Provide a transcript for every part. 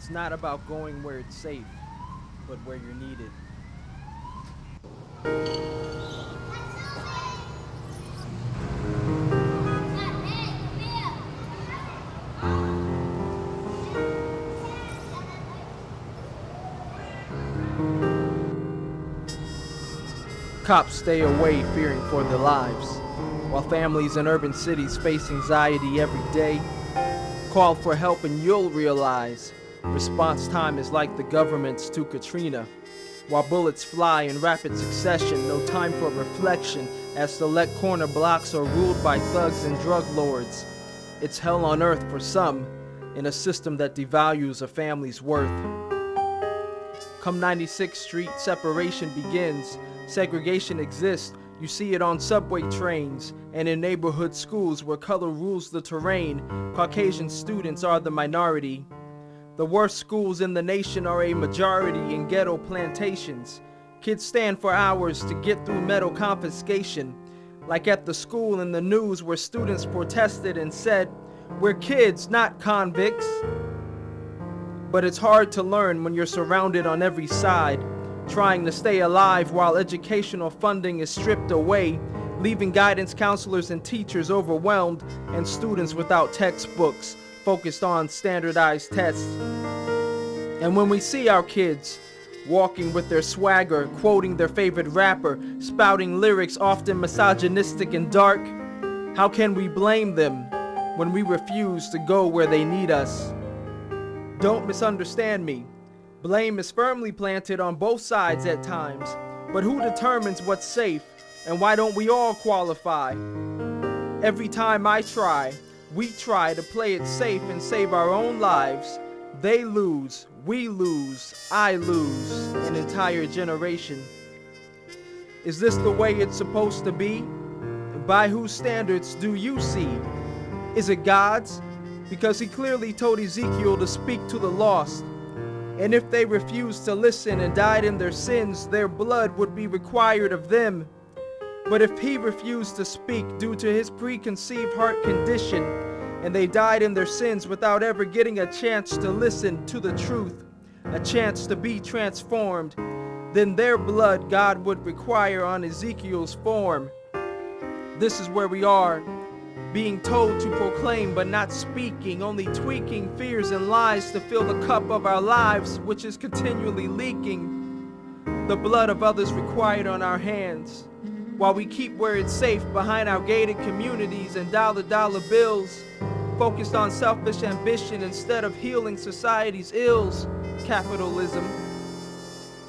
It's not about going where it's safe, but where you're needed. Cops stay away fearing for their lives, while families in urban cities face anxiety every day. Call for help and you'll realize response time is like the government's to Katrina. While bullets fly in rapid succession, no time for reflection as select corner blocks are ruled by thugs and drug lords. It's hell on earth for some in a system that devalues a family's worth. Come 96th Street, separation begins. Segregation exists, you see it on subway trains and in neighborhood schools where color rules the terrain. Caucasian students are the minority. The worst schools in the nation are a majority in ghetto plantations. Kids stand for hours to get through metal confiscation. Like at the school in the news where students protested and said, "We're kids, not convicts." But it's hard to learn when you're surrounded on every side, trying to stay alive while educational funding is stripped away, leaving guidance counselors and teachers overwhelmed and students without textbooks, focused on standardized tests. And when we see our kids walking with their swagger, quoting their favorite rapper, spouting lyrics often misogynistic and dark, how can we blame them when we refuse to go where they need us? Don't misunderstand me. Blame is firmly planted on both sides at times, but who determines what's safe, and why don't we all qualify? Every time we try to play it safe and save our own lives, they lose, we lose, I lose, an entire generation. Is this the way it's supposed to be? By whose standards do you see? Is it God's? Because he clearly told Ezekiel to speak to the lost. And if they refused to listen and died in their sins, their blood would be required of them. But if he refused to speak due to his preconceived heart condition, and they died in their sins without ever getting a chance to listen to the truth, a chance to be transformed, then their blood God would require on Ezekiel's form. This is where we are, being told to proclaim but not speaking, only tweaking fears and lies to fill the cup of our lives, which is continually leaking. The blood of others required on our hands, while we keep where it's safe behind our gated communities and dollar bills, focused on selfish ambition instead of healing society's ills, capitalism.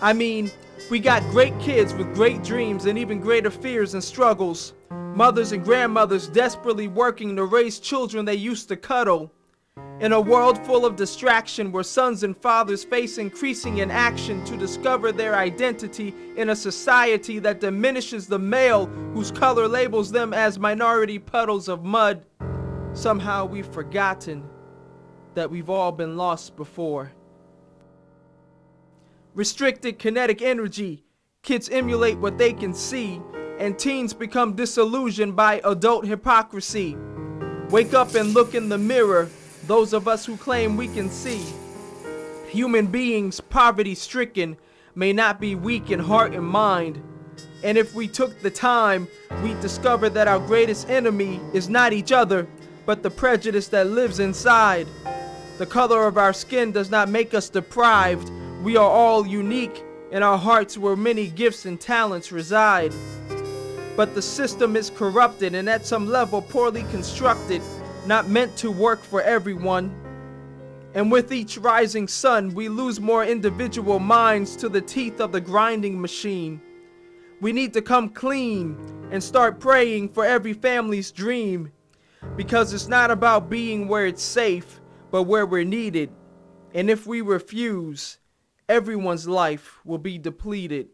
I mean, we got great kids with great dreams and even greater fears and struggles. Mothers and grandmothers desperately working to raise children they used to cuddle. In a world full of distraction where sons and fathers face increasing inaction to discover their identity in a society that diminishes the male whose color labels them as minority puddles of mud, somehow we've forgotten that we've all been lost before. Restricted kinetic energy, kids emulate what they can see, and teens become disillusioned by adult hypocrisy. Wake up and look in the mirror, those of us who claim we can see. Human beings, poverty-stricken, may not be weak in heart and mind. And if we took the time, we'd discover that our greatest enemy is not each other, but the prejudice that lives inside. The color of our skin does not make us deprived. We are all unique in our hearts where many gifts and talents reside. But the system is corrupted and at some level poorly constructed, not meant to work for everyone. And with each rising sun, we lose more individual minds to the teeth of the grinding machine. We need to come clean and start praying for every family's dream, because it's not about being where it's safe, but where we're needed. And if we refuse, everyone's life will be depleted.